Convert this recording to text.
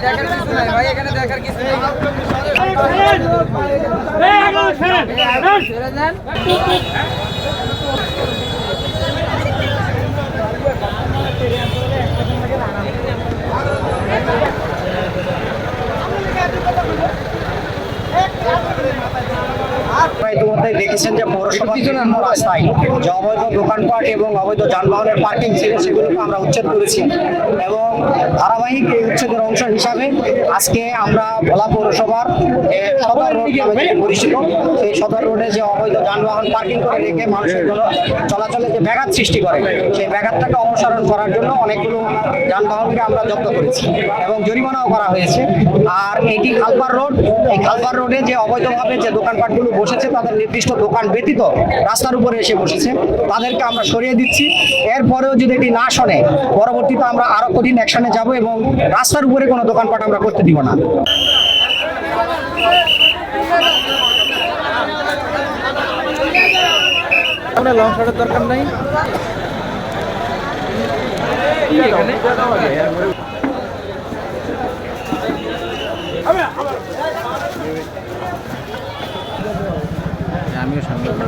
দেখার কিছু নাই ভাই, এখানে দেখার কিছু নেই। ইতিমধ্যে দেখেছেন যে পৌরসভার বিভিন্ন রাস্তায় যে অবৈধ দোকানপাট এবং অবৈধ যানবাহনের পার্কিং ছিল সেগুলোকে আমরা উচ্ছেদ করেছি এবং ধারাবাহিক এই উচ্ছেদের অংশ হিসাবে আজকে আমরা ভোলা পৌরসভার সদর রোড নামে যে পরিচিত সেই সদর রোডে যে অবৈধ যানবাহন পার্কিং করে রেখে মানুষের জন্য চলাচলে যে ব্যাঘাত সৃষ্টি করে সেই ব্যাঘাতটাকে অপসারণ করার জন্য অনেকগুলো যানবাহনকে আমরা জব্দ করেছি এবং জরিমানাও করা হয়েছে। আর এটি খালপাড় রোড, এই খালপাড় রোডে যে অবৈধভাবে যে দোকানপাটগুলো বসেছে তাদের নির্দিষ্ট দোকান ব্যতীত রাস্তার উপরে এসে বসেছে তাদেরকে আমরা সরিয়ে দিচ্ছি। এরপরেও যদি এটি না শোনে পরবর্তীতে আমরা আরো কঠিন অ্যাকশনে যাব এবং রাস্তার উপরে কোনো দোকানপাট আমরা করতে দিব না। লং শটের দরকার নাই। আমিও সামনে আছে।